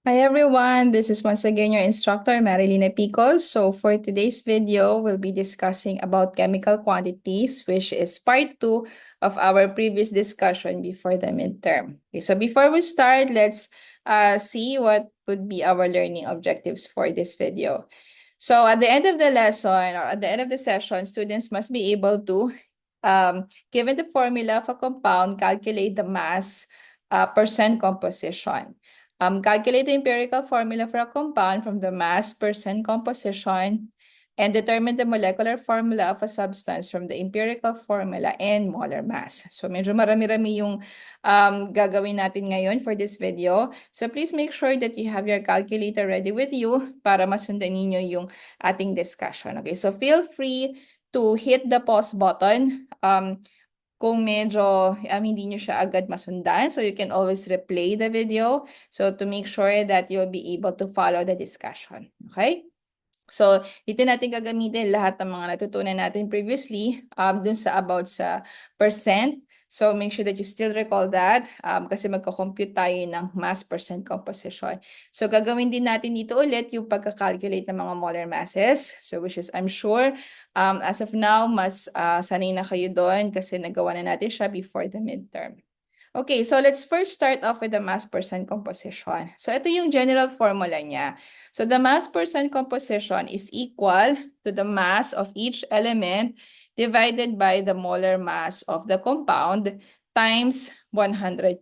Hi everyone, this is once again your instructor Marilyn Picol. So for today's video, we'll be discussing about chemical quantities, which is part 2 of our previous discussion before the midterm. Okay, so before we start, let's see what would be our learning objectives for this video. So at the end of the lesson or at the end of the session, students must be able to, given the formula of a compound, calculate the mass percent composition. Calculate the empirical formula for a compound from the mass, percent composition, and determine the molecular formula of a substance from the empirical formula and molar mass. So medyo marami-rami yung gagawin natin ngayon for this video. So please make sure that you have your calculator ready with you para masundan ninyo yung ating discussion. Okay, so feel free to hit the pause button. Kung medyo hindi nyo siya agad masundan. So you can always replay the video so to make sure that you'll be able to follow the discussion. Okay? So, dito natin gagamitin lahat ng mga natutunan natin previously dun sa about sa percent. So, make sure that you still recall that kasi magko-compute tayo ng mass percent composition. So, gagawin din natin dito ulit yung pagka-calculate ng mga molar masses. So, which is, I'm sure, as of now, mas sanay na kayo doon kasi nagawa na natin siya before the midterm. Okay, so let's first start off with the mass percent composition. So ito yung general formula niya. So the mass percent composition is equal to the mass of each element divided by the molar mass of the compound times 100%.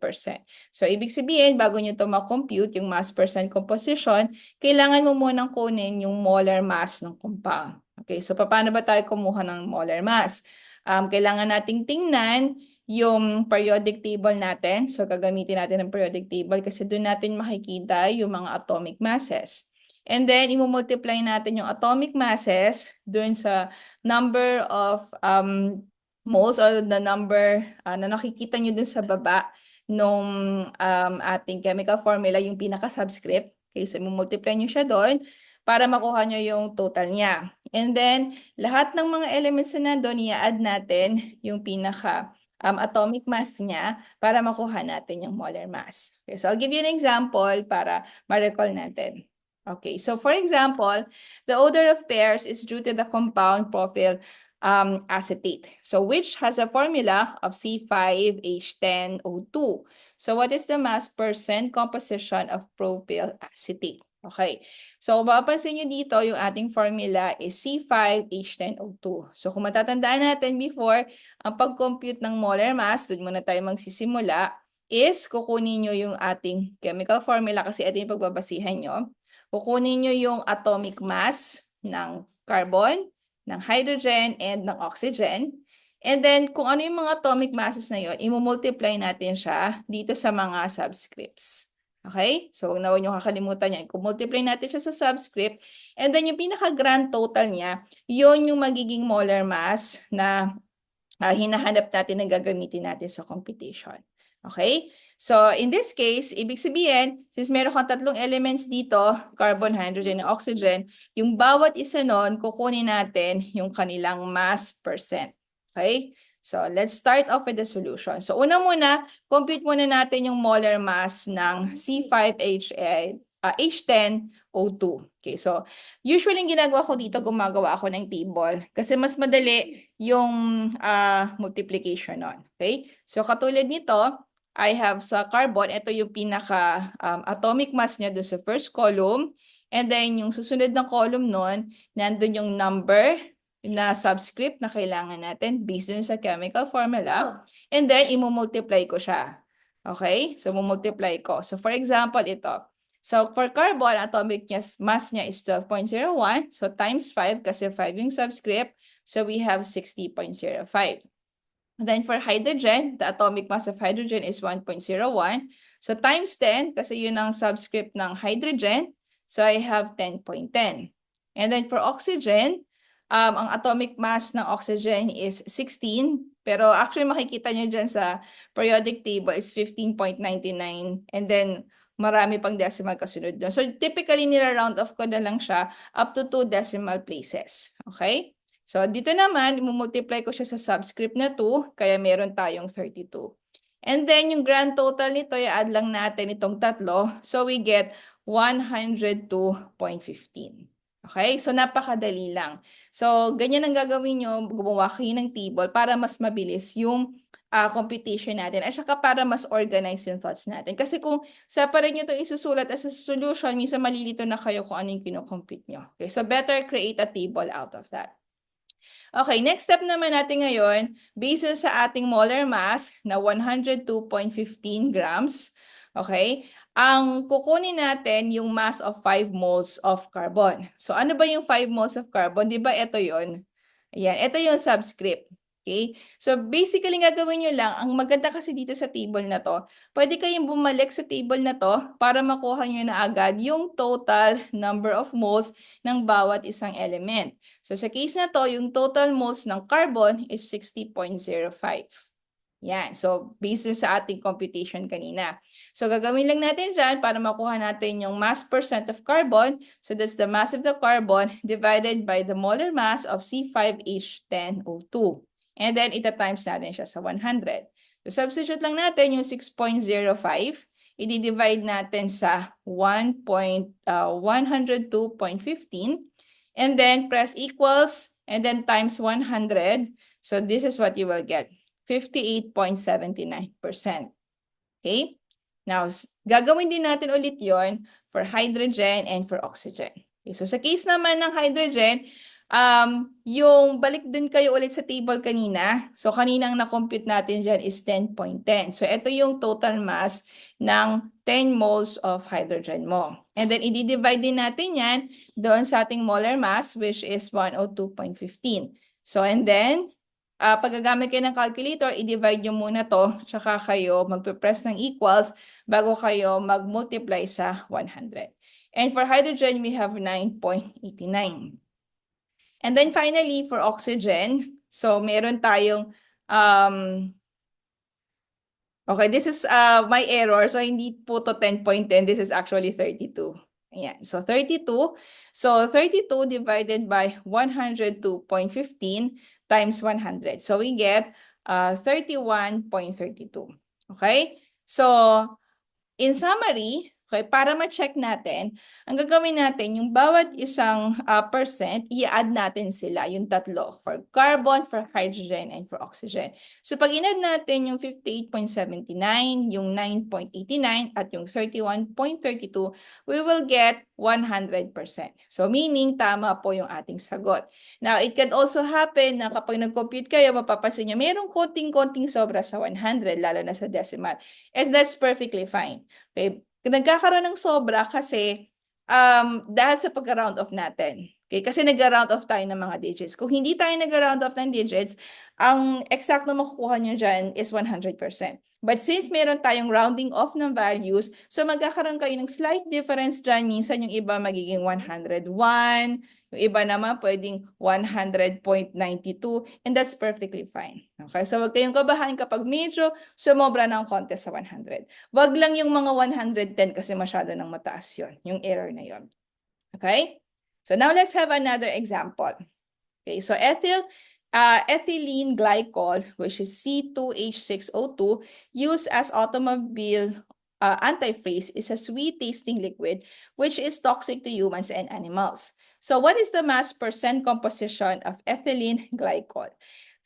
So ibig sabihin, bago nyo ito ma-compute yung mass percent composition, kailangan mo munang kunin yung molar mass ng compound. Okay, so paano ba tayo kumuha ng molar mass? Kailangan nating tingnan yung periodic table natin. So, gagamitin natin ang periodic table kasi doon natin makikita yung mga atomic masses. And then, i-multiply natin yung atomic masses doon sa number of moles or the number na nakikita nyo doon sa baba nung ating chemical formula, yung pinaka-subscript. Okay, so i-multiply nyo siya doon para makuha nyo yung total niya. And then, lahat ng mga elements na nandun, i-add natin yung pinaka atomic mass niya para makuha natin yung molar mass. Okay, so I'll give you an example para ma-recall natin. Okay, so for example, the odor of pears is due to the compound propyl acetate. So which has a formula of C5H10O2. So what is the mass percent composition of propyl acetate? Okay. So, mapapansin nyo dito, yung ating formula is C5H10O2. So, kung matatandaan natin before, ang pag-compute ng molar mass, doon muna tayo magsisimula, is kukunin nyo yung ating chemical formula kasi ito yung pagbabasihan nyo. Kukunin nyo yung atomic mass ng carbon, ng hydrogen, and ng oxygen. And then, kung ano yung mga atomic masses na yun, i-multiply natin siya dito sa mga subscripts. Okay? So, huwag na huwag nyo kakalimutan yan. Kung multiply natin siya sa subscript, and then yung pinaka-grand total niya, yun yung magiging molar mass na hinahanap natin na gagamitin natin sa computation. Okay? So, in this case, ibig sabihin, since meron kang tatlong elements dito, carbon, hydrogen, and oxygen, yung bawat isa nun, kukunin natin yung kanilang mass percent. Okay? So, let's start off with the solution. So, una muna, compute muna natin yung molar mass ng C5H10O2. Okay, so, usually yung ginagawa ko dito, gumagawa ako ng table. Kasi mas madali yung multiplication nun. Okay? So, katulad nito, I have sa carbon, ito yung pinaka atomic mass niya doon sa first column. And then, yung susunod na column nun, nandun yung number na subscript na kailangan natin based dun sa chemical formula. And then, imumultiply ko siya. Okay? So, mumultiply ko. So, for example, ito. So, for carbon, atomic mass niya is 12.01. So, times 5 kasi 5 yung subscript. So, we have 60.05. Then, for hydrogen, the atomic mass of hydrogen is 1.01. So, times 10 kasi yun ang subscript ng hydrogen. So, I have 10.10. And then, for oxygen, ang atomic mass ng oxygen is 16. Pero actually, makikita nyo dyan sa periodic table is 15.99. And then, marami pang decimal kasunod doon. So, typically, nila-round off ko na lang siya up to 2 decimal places. Okay? So, dito naman, multiply ko siya sa subscript na 2, kaya meron tayong 32. And then, yung grand total nito, i-add lang natin itong tatlo. So, we get 102.15. Okay? So, napakadali lang. So, ganyan ang gagawin nyo, gumawa kayo ng table para mas mabilis yung computation natin at saka para mas organize yung thoughts natin. Kasi kung separate nyo ito isusulat as a solution, minsan malilito na kayo kung ano yung kinocompute nyo. Okay? So, better create a table out of that. Okay, next step naman natin ngayon, based sa ating molar mass na 102.15 grams, okay, ang kukunin natin yung mass of 5 moles of carbon. So ano ba yung 5 moles of carbon? Di ba ito yun? Ayan, ito yung subscript. Okay? So basically gagawin nyo lang, ang maganda kasi dito sa table na to, pwede kayong bumalik sa table na to para makuha nyo na agad yung total number of moles ng bawat isang element. So sa case na to, yung total moles ng carbon is 60.05. Yan. So based sa ating computation kanina. So gagawin lang natin dyan para makuha natin yung mass percent of carbon. So that's the mass of the carbon divided by the molar mass of C5H10O2. And then ita times natin siya sa 100. So substitute lang natin yung 6.05. I-divide natin sa 102.15. And then press equals and then times 100. So this is what you will get. 58.79%. Okay? Now, gagawin din natin ulit yon for hydrogen and for oxygen. Okay, so sa case naman ng hydrogen, yung balik din kayo ulit sa table kanina. So kaninang na-compute natin dyan is 10.10. So ito yung total mass ng 10 moles of hydrogen mo. And then i-divide din natin yan doon sa ating molar mass which is 102.15. So and then, pag gagamit kayo ng calculator, i-divide nyo muna to, tsaka kayo magpe-press ng equals bago kayo mag-multiply sa 100. And for hydrogen, we have 9.89. And then finally, for oxygen, so meron tayong, okay, this is my error. So hindi po to 10.10, this is actually 32. Ayan, so 32. So 32 divided by 102.15 times 100. So we get 31.32. Okay? So in summary, okay, para ma-check natin, ang gagawin natin, yung bawat isang percent, i-add natin sila, yung tatlo, for carbon, for hydrogen, and for oxygen. So pag in-add natin yung 58.79, yung 9.89, at yung 31.32, we will get 100%. So meaning, tama po yung ating sagot. Now, it can also happen na kapag nag-compute kayo, mapapansin nyo, mayroong konting-konting sobra sa 100, lalo na sa decimal. And that's perfectly fine. Okay? Nagkakaroon ng sobra kasi dahil sa pag-round off natin. Okay? Kasi nag-round off tayo ng mga digits. Kung hindi tayo nag-round off ng digits, ang exact na makukuha nyo dyan is 100%. But since meron tayong rounding off ng values, so magkakaroon kayo ng slight difference dyan. Minsan yung iba magiging 101, yung iba naman pwedeng 100.92, and that's perfectly fine. Okay, so wag kayong kabahan kapag medyo sumobra ng konti sa 100. Wag lang yung mga 110 kasi masyado nang mataas yun, yung error na yun. Okay, so now let's have another example. Okay, so ethylene glycol, which is C2H6O2, used as automobile antifreeze, is a sweet tasting liquid which is toxic to humans and animals. So what is the mass percent composition of ethylene glycol?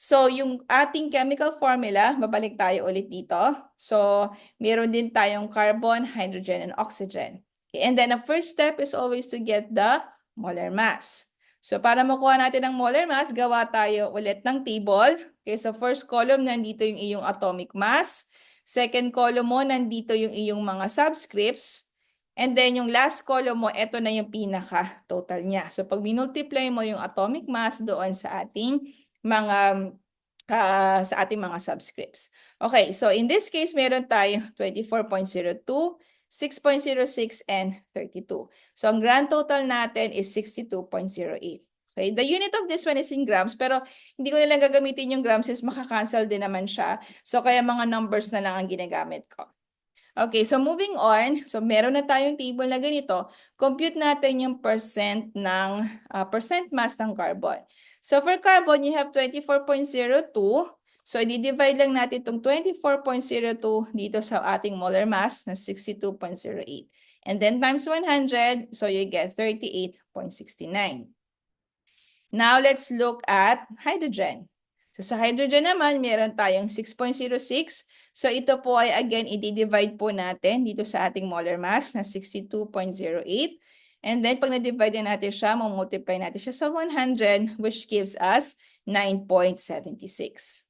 So yung ating chemical formula, babalik tayo ulit dito. So meron din tayong carbon, hydrogen, and oxygen. Okay, and then the first step is always to get the molar mass. So para makuha natin ang molar mass, gawa tayo ulit ng table. Okay, so first column, nandito yung iyong atomic mass. Second column mo, nandito yung iyong mga subscripts. And then yung last column mo, ito na yung pinaka-total niya. So pag minultiply mo yung atomic mass doon sa ating mga subscripts. Okay, so in this case, meron tayo 24.02, 6.06, and 32. So ang grand total natin is 62.08. Okay, the unit of this one is in grams, pero hindi ko nilang gagamitin yung grams since makakancel din naman siya. So kaya mga numbers na lang ang ginagamit ko. Okay, so moving on. So meron na tayong table na ganito. Compute natin yung percent percent mass ng carbon. So for carbon, you have 24.02. So i-divide lang natin itong 24.02 dito sa ating molar mass na 62.08. And then times 100, so you get 38.69. Now, let's look at hydrogen. So, sa hydrogen naman, meron tayong 6.06. So, ito po ay again, i-divide po natin dito sa ating molar mass na 62.08. And then, pag na-divide natin siya, multiply natin siya sa 100, which gives us 9.76.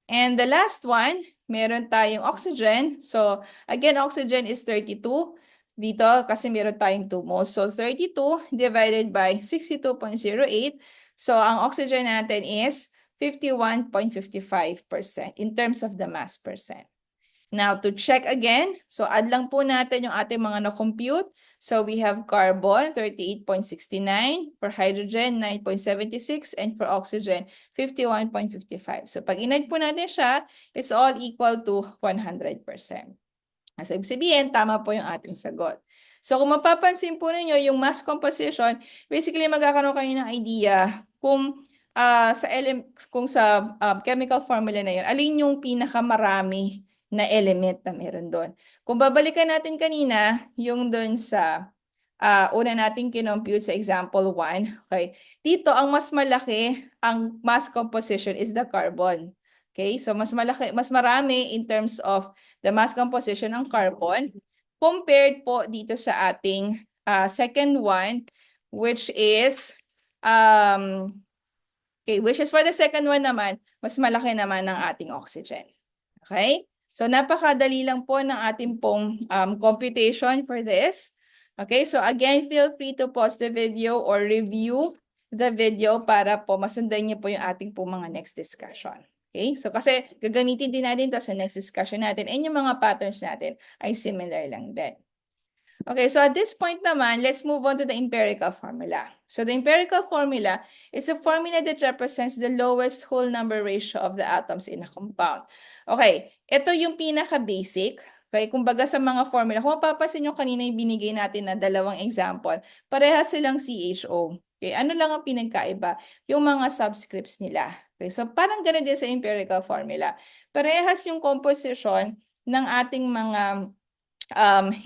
And the last one, meron tayong oxygen. So, again, oxygen is 32. Dito, kasi meron tayong 2 moles. So, 32 divided by 62.08. So, ang oxygen natin is 51.55% in terms of the mass percent. Now, to check again, so add lang po natin yung ating mga na-compute. So, we have carbon, 38.69. For hydrogen, 9.76. And for oxygen, 51.55. So, pag in-add po natin siya, it's all equal to 100%. So, ibig sabihin, tama po yung ating sagot. So, kung mapapansin po ninyo, yung mass composition, basically magkakaroon kayo ng idea kung sa chemical formula na yun, alin yung pinakamarami na element na meron doon. Kung babalikan natin kanina, yung doon sa una nating kinompute sa example 1, okay? Dito, ang mas malaki, ang mass composition is the carbon. Okay? So, mas marami in terms of the mass composition ng carbon compared po dito sa ating second one, which is for the second one naman, mas malaki naman ng ating oxygen. Okay? So, napakadali lang po ng ating pong computation for this. Okay? So, again, feel free to pause the video or review the video para po masundan niyo po yung ating po mga next discussion. Okay? So, kasi gagamitin din natin to sa next discussion natin and yung mga patterns natin ay similar lang din. Okay, so at this point naman, let's move on to the empirical formula. So the empirical formula is a formula that represents the lowest whole number ratio of the atoms in a compound. Okay, ito yung pinaka-basic. Okay, kumbaga sa mga formula, kung mapapansin nyo kanina yung binigay natin na dalawang example, parehas silang CHO. Okay, ano lang ang pinagkaiba? Yung mga subscripts nila. Okay, so parang ganun din sa empirical formula. Parehas yung composition ng ating mga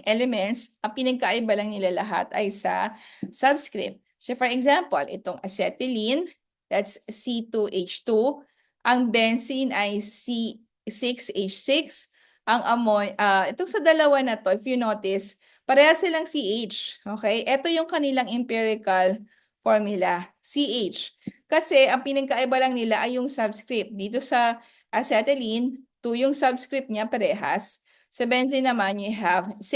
elements, ang pinagkaiba lang nila lahat ay sa subscript. So for example, itong acetylene, that's C2H2. Ang benzene ay C6H6. Ang itong sa dalawa na to, if you notice, parehas silang CH. Okay? Ito yung kanilang empirical formula, CH. Kasi ang pinagkaiba lang nila ay yung subscript. Dito sa acetylene, 2 yung subscript niya parehas. Sa benzene naman, you have 6.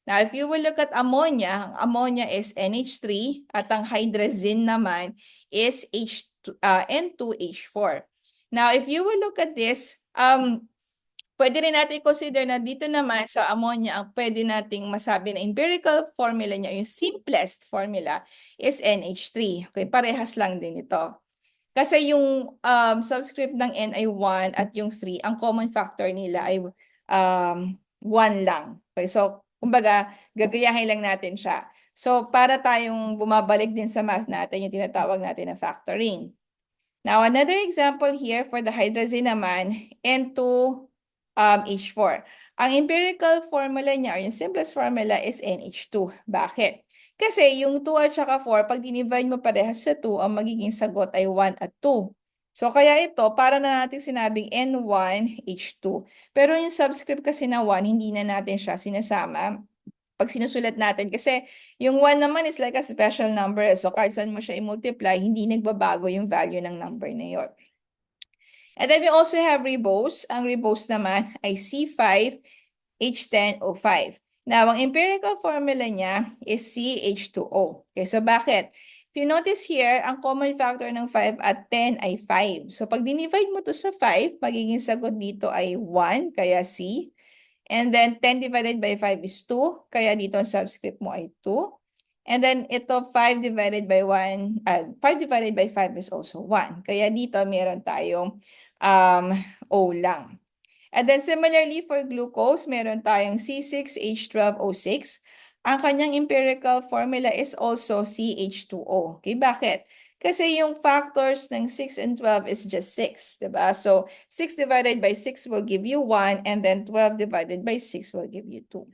Now, if you will look at ammonia, ang ammonia is NH3 at ang hydrazine naman is N2H4. Now, if you will look at this, pwede rin natin consider na dito naman sa ammonia, ang pwede nating masabi na empirical formula niya, yung simplest formula is NH3. Okay, parehas lang din ito. Kasi yung subscript ng N ay 1 at yung 3, ang common factor nila ay 1 lang. Okay, so, kumbaga, gagayahin lang natin siya. So, para tayong bumabalik din sa math natin, yung tinatawag natin na factoring. Now, another example here for the hydrazine naman, N2H4. Ang empirical formula niya, or yung simplest formula is NH2. Bakit? Kasi yung 2 at saka 4, pag dinivide mo parehas sa 2, ang magiging sagot ay 1 at 2. So, kaya ito, para na natin sinabing N1H2. Pero yung subscript kasi na 1, hindi na natin siya sinasama pag sinusulat natin. Kasi yung 1 naman is like a special number. So, kahit saan mo siya i-multiply, hindi nagbabago yung value ng number na yun. And then we also have ribose. Ang ribose naman ay C5H10O5. Now, ang empirical formula niya is CH2O. Okay, so bakit? If you notice here, ang common factor ng 5 at 10 ay 5. So, pag dinivide mo to sa 5, magiging sagot dito ay 1, kaya C. And then, 10 divided by 5 is 2, kaya dito ang subscript mo ay 2. And then, ito 5 divided by 5 divided by 5 is also 1. Kaya dito, meron tayong O lang. And then similarly for glucose, meron tayong C6H12O6. Ang kanyang empirical formula is also CH2O. Okay, bakit? Kasi yung factors ng 6 and 12 is just 6, diba? So 6 divided by 6 will give you 1 and then 12 divided by 6 will give you 2.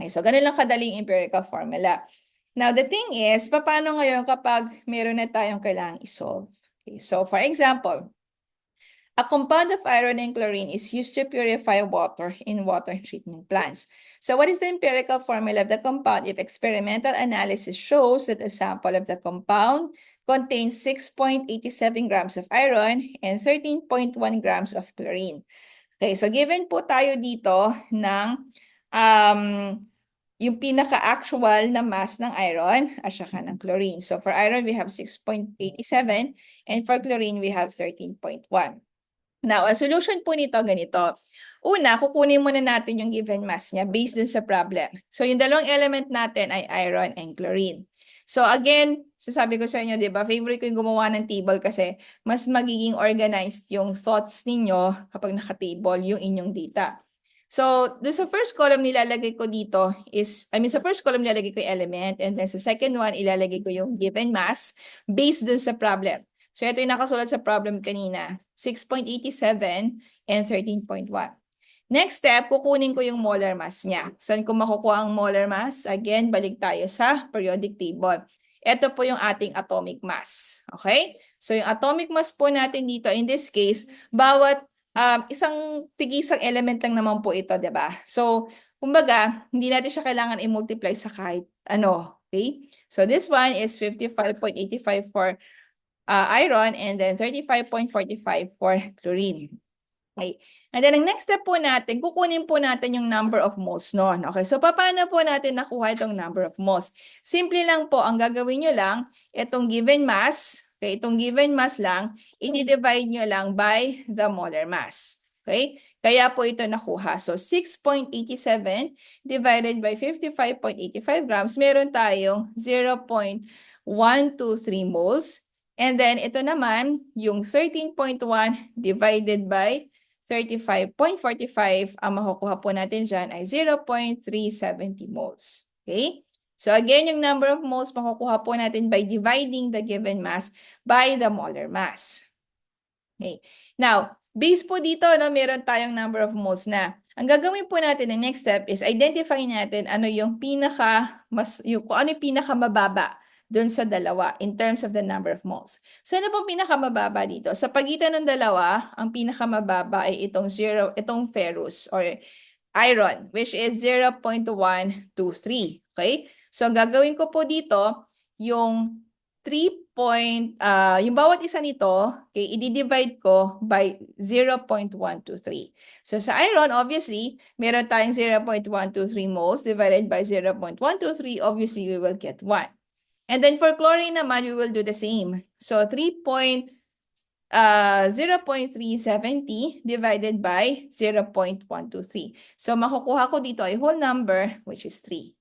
Okay, so ganun lang kadaling empirical formula. Now, the thing is, paano ngayon kapag meron na tayong kailangang isolve? Okay, so for example, a compound of iron and chlorine is used to purify water in water treatment plants. So what is the empirical formula of the compound if experimental analysis shows that a sample of the compound contains 6.87 grams of iron and 13.1 grams of chlorine? Okay, so given po tayo dito ng um, yung pinaka-actual na mass ng iron at saka ng chlorine. So for iron, we have 6.87 and for chlorine, we have 13.1. Now, ang solution po nito ganito. Una, kukunin muna natin yung given mass niya based dun sa problem. So yung dalawang element natin ay iron and chlorine. So again, sasabi ko sa inyo, di ba, favorite ko yung gumawa ng table kasi mas magiging organized yung thoughts ninyo kapag naka-table yung inyong data. So, doon sa first column nilalagay ko dito is, sa first column nilalagay ko yung element and then sa second one, ilalagay ko yung given mass based dun sa problem. So, ito yung nakasulat sa problem kanina, 6.87 and 13.1. Next step, kukunin ko yung molar mass niya. Saan ko makukuha ang molar mass? Again, balik tayo sa periodic table. Ito po yung ating atomic mass. Okay? So, yung atomic mass po natin dito, in this case, bawat isang tigisang element lang naman po ito, di ba? So, kumbaga, hindi natin siya kailangan i-multiply sa kahit ano. Okay? So, this one is 55.85 for iron and then 35.45 for chlorine. Okay. And then, ang next step po natin, kukunin po natin yung number of moles noon. Okay, so paano po natin nakuha itong number of moles? Simple lang po, ang gagawin nyo lang, itong given mass, okay, itong given mass lang, i-divide nyo lang by the molar mass. Okay, kaya po ito nakuha. So, 6.87 divided by 55.85 grams, meron tayong 0.123 moles. And then, ito naman, yung 13.1 divided by 35.45, ang makukuha po natin dyan ay 0.370 moles. Okay? So again, yung number of moles makukuha po natin by dividing the given mass by the molar mass. Okay. Now, based po dito, no, meron tayong number of moles na. Ang gagawin po natin, the next step is identify natin ano yung kung ano yung pinakamababa doon sa dalawa in terms of the number of moles. So ano pong pinakamababa dito? Sa pagitan ng dalawa, ang pinakamababa ay itong ferrous or iron, which is 0.123. Okay? So ang gagawin ko po dito, yung yung bawat isa nito, okay, i-divide ko by 0.123. So sa iron, obviously, meron tayong 0.123 moles divided by 0.123, obviously, we will get 1. And then for chlorine naman, we will do the same. So 0.370 divided by 0.123. So makukuha ko dito ay whole number, which is 3.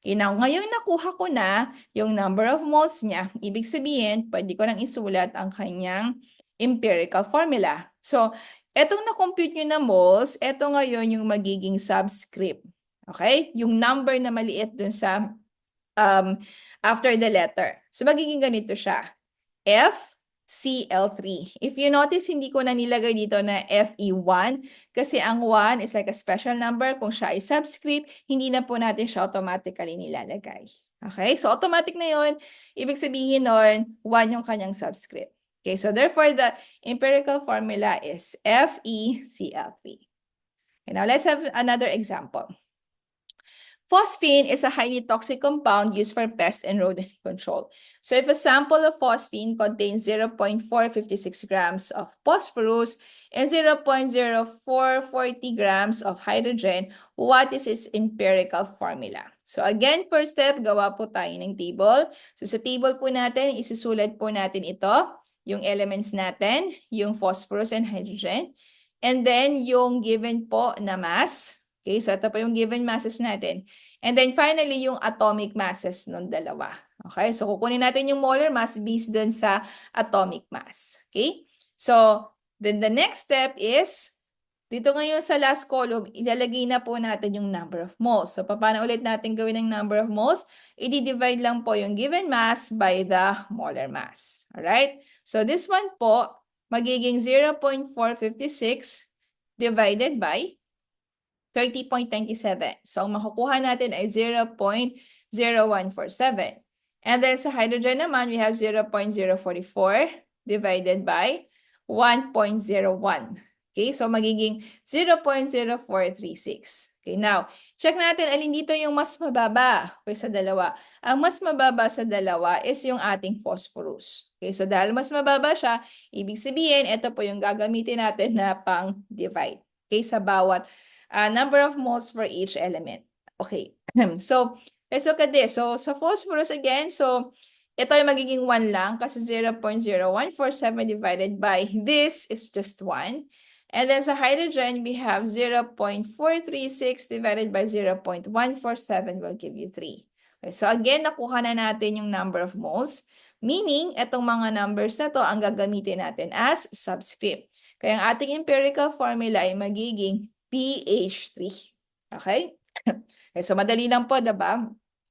Okay, now, ngayon nakuha ko na yung number of moles niya. Ibig sabihin, pwede ko nang isulat ang kanyang empirical formula. So, etong na-compute nyo na moles, eto ngayon yung magiging subscript. Okay? Yung number na maliit dun sa after the letter. So, magiging ganito siya. FCl3. If you notice, hindi ko na nilagay dito na Fe1 kasi ang 1 is like a special number. Kung siya ay subscript, hindi na po natin siya automatically nilalagay. Okay? So, automatic na yun. Ibig sabihin nun, 1 yung kanyang subscript. Okay? So, therefore, the empirical formula is FeCl3. Okay, now, let's have another example. Phosphine is a highly toxic compound used for pest and rodent control. So if a sample of phosphine contains 0.456 grams of phosphorus and 0.0440 grams of hydrogen, what is its empirical formula? So again, first step, gawa po tayo ng table. So sa table po natin, isusulat po natin ito, yung elements natin, yung phosphorus and hydrogen, and then yung given po na mass. Okay, so ito po yung given masses natin. And then finally, yung atomic masses ng dalawa. Okay, so kukunin natin yung molar mass based dun sa atomic mass. Okay, so then the next step is, dito ngayon sa last column, ilalagay na po natin yung number of moles. So paano ulit natin gawin ang number of moles? I-divide lang po yung given mass by the molar mass. Alright, so this one po, magiging 0.456 divided by 30.97. So, ang makukuha natin ay 0.0147. And then sa hydrogen naman, we have 0.044 divided by 1.01. Okay, so magiging 0.0436. Okay, now, check natin alin dito yung mas mababa kaysa dalawa. Ang mas mababa sa dalawa is yung ating phosphorus. Okay, so dahil mas mababa siya, ibig sabihin, ito po yung gagamitin natin na pang-divide. Okay, sa bawat number of moles for each element. Okay, so let's look at this. So sa phosphorus again, so ito ay magiging 1 lang kasi 0.0147 divided by this is just 1. And then sa hydrogen, we have 0.436 divided by 0.147 will give you 3. Okay, so again, nakuha na natin yung number of moles. Meaning, itong mga numbers na to ang gagamitin natin as subscript. Kaya ang ating empirical formula ay magiging pH 3. Okay? Okay, so madali lang po, diba?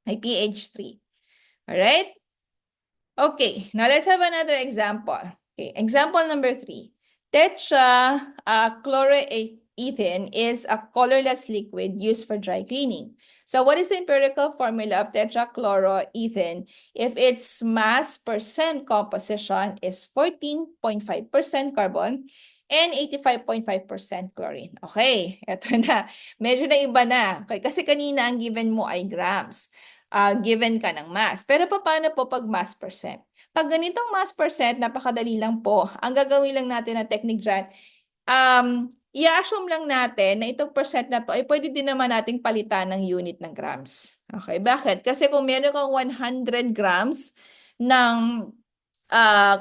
Ay pH 3. Alright? Okay, now let's have another example. Okay, example number 3. Tetrachloroethane is a colorless liquid used for dry cleaning. So what is the empirical formula of tetrachloroethane if its mass percent composition is 14.5% carbon and 85.5% chlorine? Okay, eto na. Medyo na iba na. Okay, kasi kanina ang given mo ay grams. Given ka ng mass. Pero paano po pag mass percent? Pag ganitong mass percent, napakadali lang po. Ang gagawin lang natin na technique dyan, i-assume lang natin na itong percent na to ay pwede din naman nating palitan ng unit ng grams. Okay, bakit? Kasi kung meron kang 100 grams ng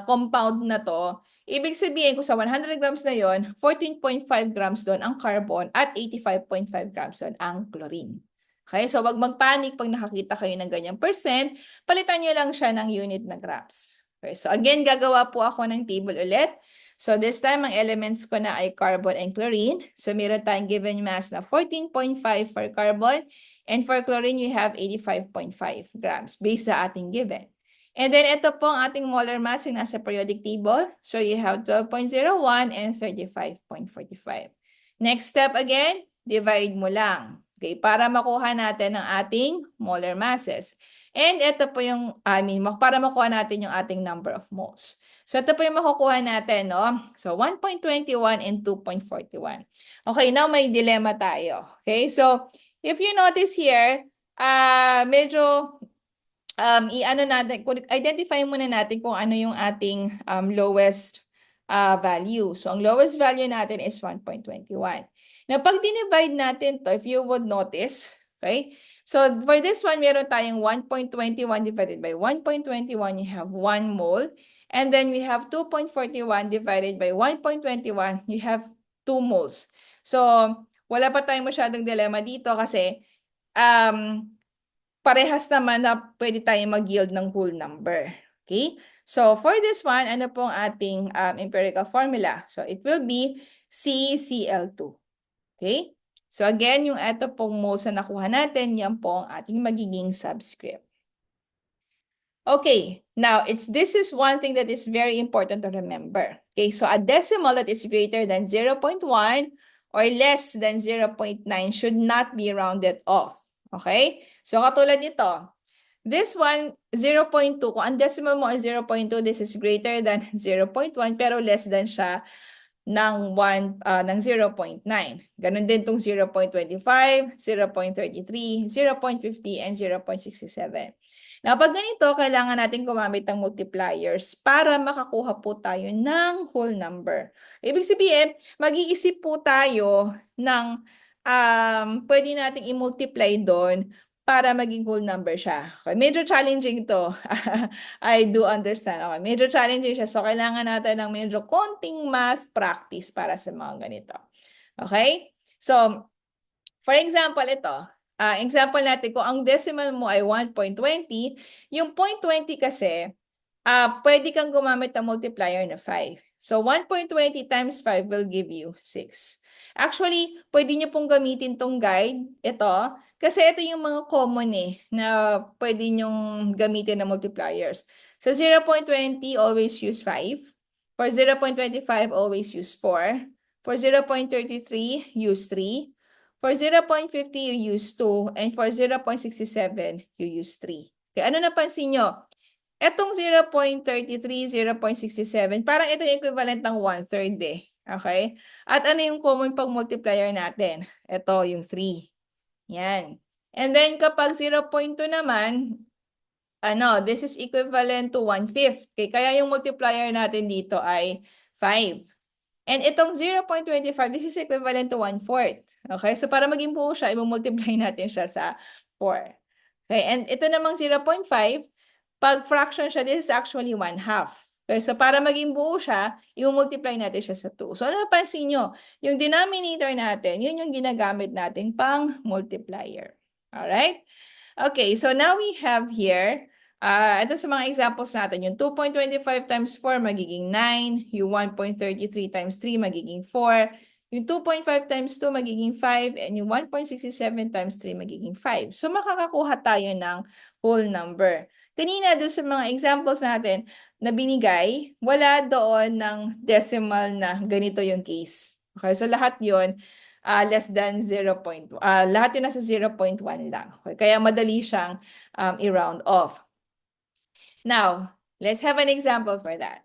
compound na to, ibig sabihin ko sa 100 grams na yon, 14.5 grams doon ang carbon at 85.5 grams doon ang chlorine. Okay, so wag magpanik pag nakakita kayo ng ganyang percent, palitan nyo lang siya ng unit na grams. Okay, so again, gagawa po ako ng table ulit. So this time, ang elements ko na ay carbon and chlorine. So meron tayong given mass na 14.5 for carbon, and for chlorine, we have 85.5 grams based sa ating given. And then ito po ang ating molar mass yung nasa periodic table. So you have 12.01 and 35.45. Next step again, divide mo lang. Okay, para makuha natin ang ating molar masses. And ito po yung, para makuha natin yung ating number of moles. So ito po yung makukuha natin, no? So 1.21 and 2.41. Okay, now may dilemma tayo. Okay, so if you notice here, medyo identify muna natin kung ano yung ating lowest value. So ang lowest value natin is 1.21. Now, pag dinivide natin to, if you would notice, okay? So, for this one, meron tayong 1.21 divided by 1.21, you have 1 mole. And then we have 2.41 divided by 1.21, you have 2 moles. So, wala pa tayong masyadong dilemma dito kasi parehas naman na pwede tayong mag-yield ng whole number. Okay? So, for this one, ano pong ating empirical formula? So, it will be CCl2. Okay? So again, yung ito pong moles na nakuha natin, yan po ang ating magiging subscript. Okay, now this is one thing that is very important to remember. Okay, so a decimal that is greater than 0.1 or less than 0.9 should not be rounded off. Okay? So katulad nito, this one, 0.2, kung ang decimal mo ay 0.2, this is greater than 0.1 pero less than siya ng 0.9. Ganun din itong 0.25, 0.33, 0.50, and 0.67. Now, pag ganito, kailangan natin gumamit ng multipliers para makakuha po tayo ng whole number. Ibig sabihin, mag-iisip po tayo ng pwede nating i-multiply doon para maging whole number siya. Okay, medyo challenging to. I do understand. Okay, medyo challenging siya. So, kailangan natin ng medyo konting math practice para sa mga ganito. Okay? So, for example, ito. Example natin, kung ang decimal mo ay 1.20, yung 0.20 kasi, pwede kang gumamit ng multiplier na 5. So, 1.20 times 5 will give you 6. Actually, pwede nyo pong gamitin tong guide, ito, kasi ito yung mga common na pwede nyong gamitin na multipliers. So 0.20, always use 5. For 0.25, always use 4. For 0.33, use 3. For 0.50, you use 2. And for 0.67, you use 3. Okay, ano napansin nyo? Etong 0.33, 0.67, parang ito yung equivalent ng 1/3 eh. Okay? At ano yung common pag-multiplier natin? Ito, yung 3. Yan. And then kapag 0.2 naman, this is equivalent to 1/5. Okay, kaya yung multiplier natin dito ay 5. And itong 0.25, this is equivalent to 1/4. Okay, so para maging buo siya, i-multiply natin siya sa 4. Okay, and ito namang 0.5, pag fraction siya, this is actually 1/2. Okay, so para maging buo siya, i-multiply natin siya sa 2. So ano napansin nyo? Yung denominator natin, yun yung ginagamit natin pang multiplier. Alright? Okay, so now we have here, ito sa mga examples natin, yung 2.25 times 4 magiging 9, yung 1.33 times 3 magiging 4, yung 2.5 times 2 magiging 5, and yung 1.67 times 3 magiging 5. So makakakuha tayo ng whole number. Kanina doon sa mga examples natin na binigay, wala doon ng decimal na ganito yung case. Okay, so lahat yon less than 0.1. Lahat yun nasa 0.1 lang. Okay? Kaya madali siyang i-round off. Now, let's have an example for that.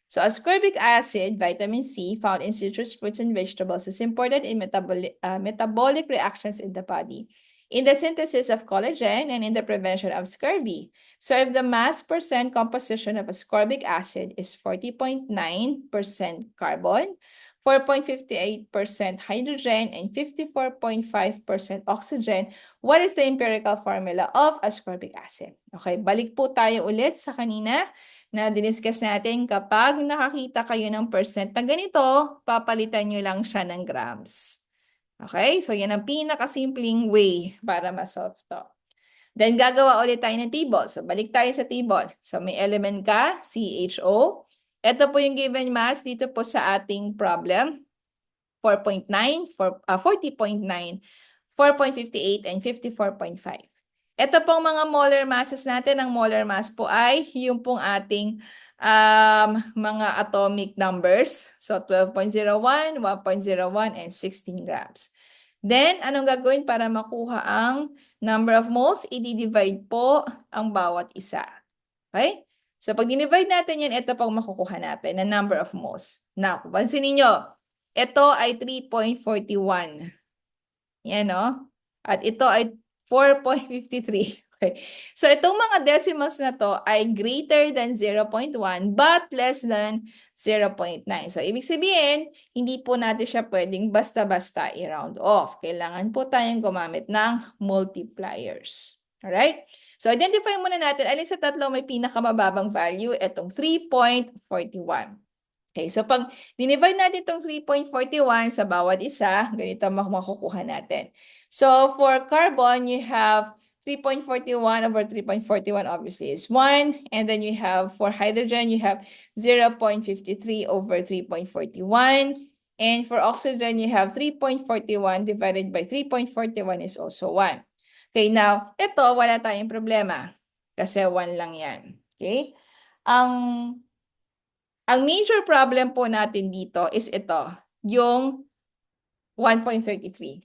So ascorbic acid, vitamin C, found in citrus fruits and vegetables is important in metabolic reactions in the body, in the synthesis of collagen and in the prevention of scurvy. So if the mass percent composition of ascorbic acid is 40.9% carbon, 4.58% hydrogen, and 54.5% oxygen, what is the empirical formula of ascorbic acid? Okay, balik po tayo ulit sa kanina na diniscuss natin. Kapag nakakita kayo ng percent na ganito, papalitan nyo lang siya ng grams. Okay, so yan ang pinakasimpleng way para ma-solve to. Then gagawa ulit tayo ng table. So balik tayo sa table. So may element ka, CHO. Ito po yung given mass dito po sa ating problem. 4.9, 40.9, 4.58, and 54.5. Ito pong mga molar masses natin. Ang molar mass po ay yung pong ating mga atomic numbers. So 12.01, 1.01, and 16 grams. Then, anong gagawin para makuha ang number of moles? I-divide po ang bawat isa. Okay? So, pag dinivide natin yan, ito pang makukuha natin na number of moles. Now, pansinin nyo, ito ay 3.41. Yan, no? At ito ay 4.53. Okay. So, itong mga decimals na to ay greater than 0.1 but less than 0.9. So, ibig sabihin, hindi po natin siya pwedeng basta-basta i-round off. Kailangan po tayong gumamit ng multipliers. Alright? So, identify muna natin alin sa tatlo may pinakamababang value. Itong 3.41. Okay, so pag dinivide natin itong 3.41 sa bawat isa, ganito makukuha natin. So, for carbon, you have 3.41 over 3.41 obviously is 1. And then you have, for hydrogen, you have 0.53 over 3.41. And for oxygen, you have 3.41 divided by 3.41 is also 1. Okay, now, ito, wala tayong problema. Kasi 1 lang yan. Okay? Ang major problem po natin dito is ito, yung 1.33.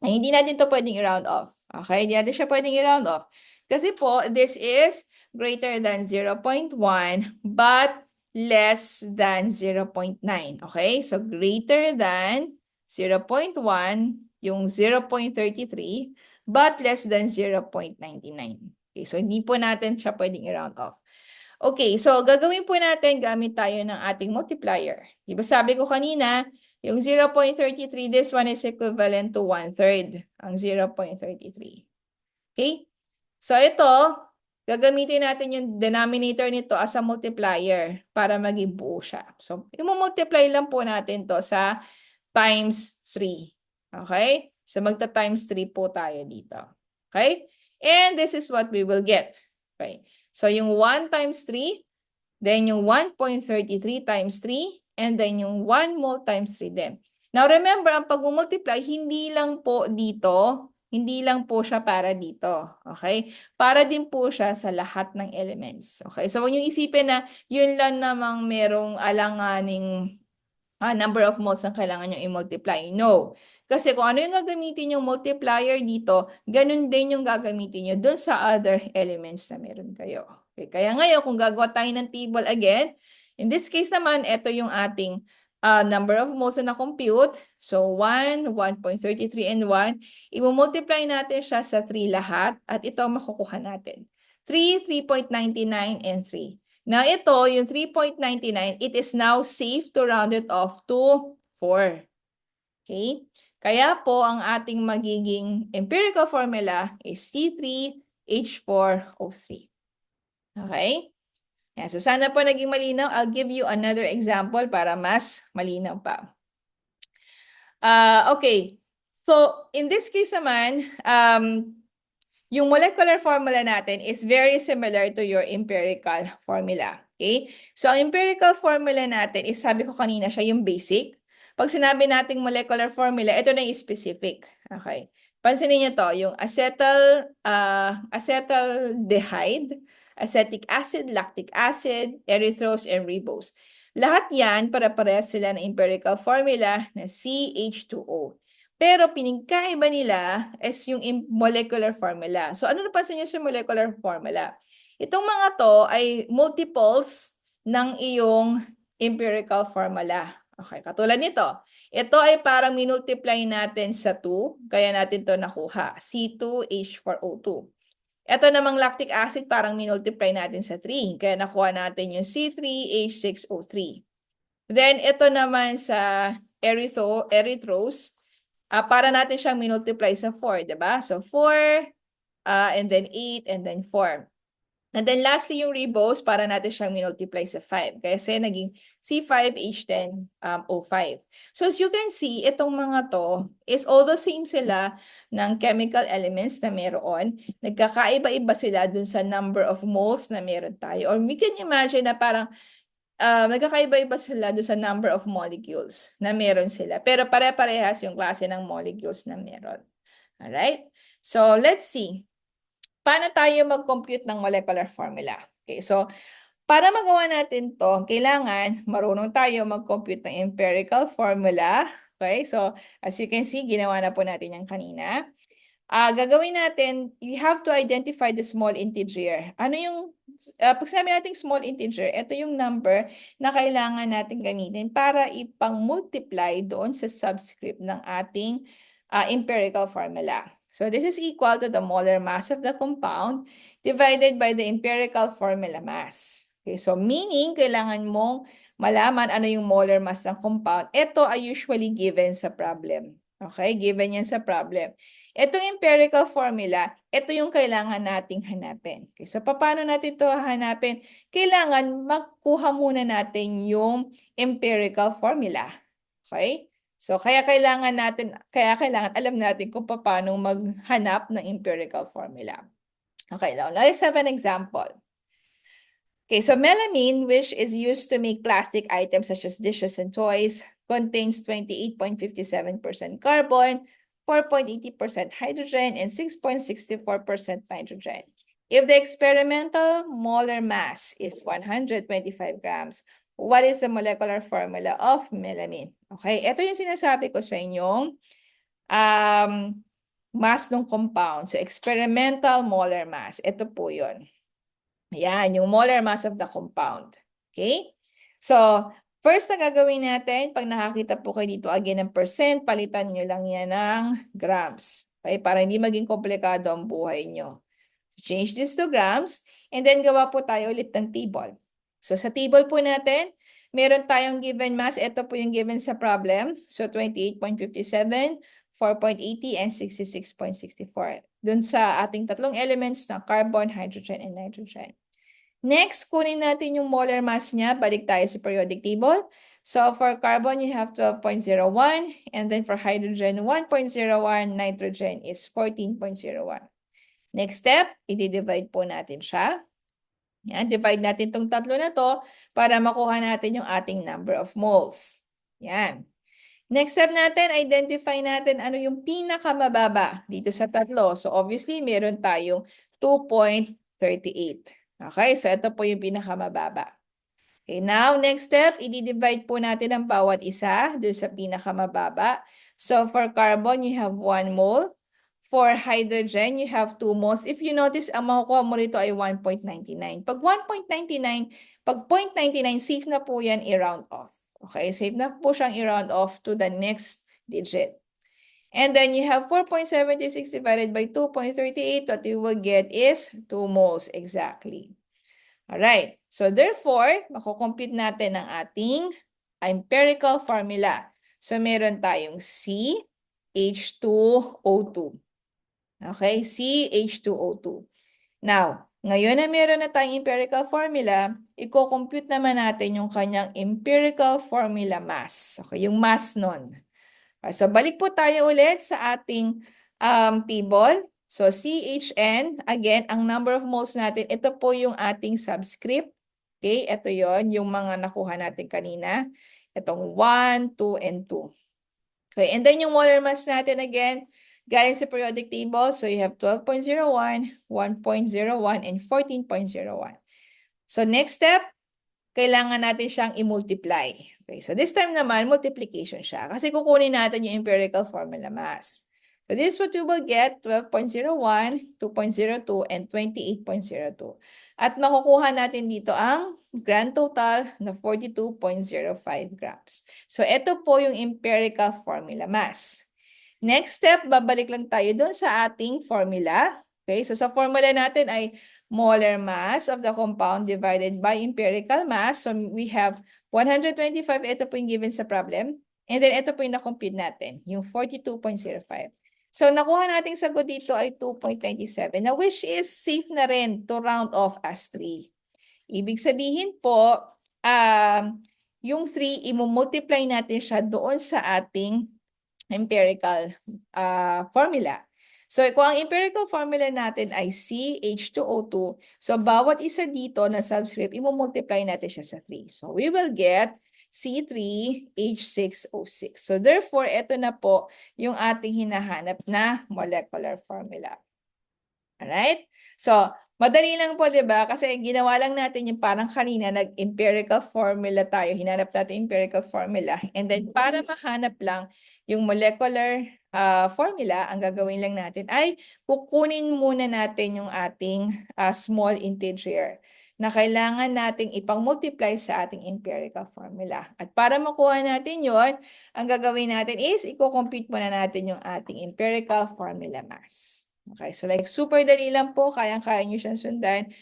Ay, hindi natin ito pwedeng i-round off. Okay, hindi natin siya pwedeng i-round off. Kasi po, this is greater than 0.1 but less than 0.9. Okay, so greater than 0.1, yung 0.33, but less than 0.99. Okay, so hindi po natin siya pwedeng i-round off. Okay, so gagawin po natin gamit tayo ng ating multiplier. Di ba sabi ko kanina, yung 0.33, this one is equivalent to 1/3, ang 0.33. Okay? So ito, gagamitin natin yung denominator nito as a multiplier para maging buo siya. So, i-multiply lang po natin to sa times 3. Okay? So, magta-times 3 po tayo dito. Okay? And this is what we will get. Okay? So, yung 1 times 3, then yung 1.33 times 3, and then yung 1 mole times 3 din. Now, remember, ang pag-multiply, hindi lang po dito, hindi lang po siya para dito. Okay? Para din po siya sa lahat ng elements. Okay? So, huwag niyo isipin na yun lang namang merong alanganing number of moles na kailangan nyo i-multiply. No. Kasi kung ano yung gagamitin yung multiplier dito, ganun din yung gagamitin nyo dun sa other elements na meron kayo. Okay, kaya ngayon, kung gagawa tayo ng table again, in this case naman, ito yung ating number of moles na compute. So 1, 1.33, and 1. I-multiply natin siya sa 3 lahat at ito ang makukuha natin. 3, 3.99, and 3. Now ito, yung 3.99, it is now safe to round it off to 4. Okay? Kaya po, ang ating magiging empirical formula is C3H4O3. Okay? Yan. So sana po naging malinaw. I'll give you another example para mas malinaw pa. Okay. So, in this case naman, yung molecular formula natin is very similar to your empirical formula. Okay? So, ang empirical formula natin is, sabi ko kanina, siya yung basic. Pag sinabi nating molecular formula, ito na yung specific. Okay? Pansinin niyo to, yung acetaldehyde, acetic acid, lactic acid, erythrose, and ribose. Lahat yan, para-parehas sila ng empirical formula na CH2O. Pero pinagkaiba nila is yung molecular formula. So ano napansin niyo sa molecular formula? Itong mga to ay multiples ng iyong empirical formula. Okay, katulad nito. Ito ay parang minultiply natin sa 2, kaya natin to nakuha, C2H4O2. Ito namang lactic acid parang minultiply natin sa 3, kaya nakuha natin yung C3H6O3. Then ito naman sa erythrose, para natin siyang minultiply sa 4, diba? So 4, and then 8, and then 4. And then lastly, yung ribose, para natin siyang minultiply sa 5. Kasi naging C5H10O5. So as you can see, itong mga to is although same sila ng chemical elements na meron, nagkakaiba-iba sila dun sa number of moles na meron tayo. Or we can imagine na parang nagkakaiba-iba sila doon sa number of molecules na meron sila. Pero pare-parehas yung klase ng molecules na meron. Alright? So, let's see. Paano tayo mag-compute ng molecular formula? Okay, so, para magawa natin to, kailangan marunong tayo mag-compute ng empirical formula. Okay, so, as you can see, ginawa na po natin yan kanina. Gagawin natin, we have to identify the small integer. Ano yung, pag sinabi natin small integer, ito yung number na kailangan natin gamitin para ipang-multiply doon sa subscript ng ating empirical formula. So this is equal to the molar mass of the compound divided by the empirical formula mass. Okay, so meaning, kailangan mong malaman ano yung molar mass ng compound. Ito ay usually given sa problem. Okay, given yan sa problem. Itong empirical formula, ito yung kailangan nating hanapin. Okay, so paano natin ito hanapin? Kailangan magkuha muna natin yung empirical formula. Okay? So kaya kailangan alam natin kung paano maghanap ng empirical formula. Okay, now let's have an example. Okay, so melamine, which is used to make plastic items such as dishes and toys, contains 28.57% carbon, 4.80% hydrogen, and 6.64% nitrogen. If the experimental molar mass is 125 grams, what is the molecular formula of melamine? Okay, ito yung sinasabi ko sa inyong mass ng compound. So, experimental molar mass. Ito po yun. Ayan, yung molar mass of the compound. Okay? So, first na gagawin natin, pag nakakita po kayo dito again ng percent, palitan nyo lang yan ng grams. Okay? Para hindi maging komplikado ang buhay nyo. So, change this to grams, and then gawa po tayo ulit ng table. So, sa table po natin, meron tayong given mass. Ito po yung given sa problem. So, 28.57, 4.80, and 66.64. Dun sa ating tatlong elements na carbon, hydrogen, and nitrogen. Next, kunin natin yung molar mass niya. Balik tayo sa periodic table. So, for carbon, you have 12.01. And then for hydrogen, 1.01. Nitrogen is 14.01. Next step, i-divide po natin siya. Yan, divide natin itong tatlo na to para makuha natin yung ating number of moles. Yan. Next step natin, identify natin ano yung pinakamababa dito sa tatlo. So obviously, meron tayong 2.38. Okay, so ito po yung pinakamababa. Okay, now next step, i-divide po natin ang bawat isa doon sa pinakamababa. So for carbon, you have 1 mole. For hydrogen, you have 2 moles. If you notice, ang makukuha mo rito ay 1.99. Pag 1.99, pag 0.99, safe na po yan i-round off. Okay, safe na po siyang i-round off to the next digit. And then you have 4.76 divided by 2.38. What you will get is 2 moles exactly. Alright, so therefore, makukompute natin ang ating empirical formula. So meron tayong CH2O2. Okay, CH2O2. Now, ngayon na meron na tayong empirical formula, i-compute naman natin yung kanyang empirical formula mass. Okay, yung mass nun. So, balik po tayo ulit sa ating table. So, CHN, again, ang number of moles natin, ito po yung ating subscript. Okay, ito yon yung mga nakuha natin kanina. Itong 1, 2, and 2. Okay, and then yung molar mass natin again, galing sa periodic table. So, you have 12.01, 1.01, and 14.01. So, next step, kailangan natin siyang i-multiply. Okay, so this time naman, multiplication siya. Kasi kukunin natin yung empirical formula mass. So this is what we will get, 12.01, 2.02, and 28.02. At makukuha natin dito ang grand total na 42.05 grams. So ito po yung empirical formula mass. Next step, babalik lang tayo doon sa ating formula. Okay, so sa formula natin ay molar mass of the compound divided by empirical mass. So we have 125, ito po yung given sa problem. And then ito po yung na-compute natin, yung 42.05. So nakuha nating sagot dito ay 2.97, na which is safe na rin to round off as 3. Ibig sabihin po, yung 3, i-multiply natin siya doon sa ating empirical formula. So, kung ang empirical formula natin ay CH2O2, so bawat isa dito na subscript, i-multiply natin siya sa 3. So, we will get C3H6O6. So, therefore, ito na po yung ating hinahanap na molecular formula. Alright? So, madali lang po, di ba? Kasi ginawa lang natin yung parang kanina, nag-empirical formula tayo. Hinanap natin empirical formula. And then, para mahanap lang yung molecular formula, ang gagawin lang natin ay kukunin muna natin yung ating small integer na kailangan nating ipang-multiply sa ating empirical formula. At para makuha natin yon, ang gagawin natin is i-compute muna natin yung ating empirical formula mass. Okay, so like super dali lang po, kayang-kaya nyo siyang sundan.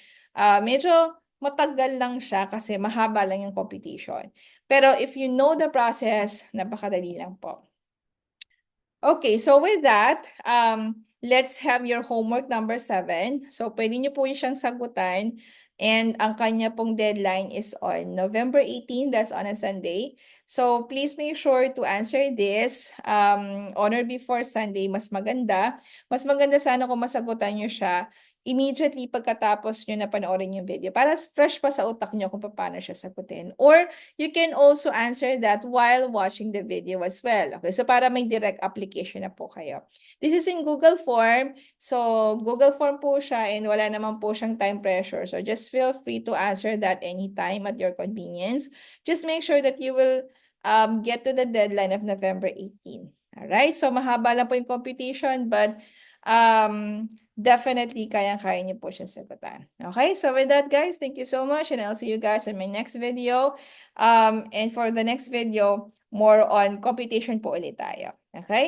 Medyo matagal lang siya kasi mahaba lang yung computation. Pero if you know the process, napakadali lang po. Okay, so with that, let's have your homework number 7. So pwede nyo po siyang sagutan. And ang kanya pong deadline is on November 18, that's on a Sunday. So please make sure to answer this on or before Sunday, mas maganda. Mas maganda sana kung masagutan nyo siya immediately pagkatapos nyo na panoorin yung video para fresh pa sa utak nyo kung paano siya sagutin. Or you can also answer that while watching the video as well. Okay, so para may direct application na po kayo. This is in Google Form. So Google Form po siya and wala naman po siyang time pressure. So just feel free to answer that anytime at your convenience. Just make sure that you will get to the deadline of November 18. Alright, so mahaba lang po yung computation but definitely kayang-kaya niyo po siya sagutan. Okay, so with that guys, thank you so much and I'll see you guys in my next video. And for the next video, more on computation po ulit tayo. Okay?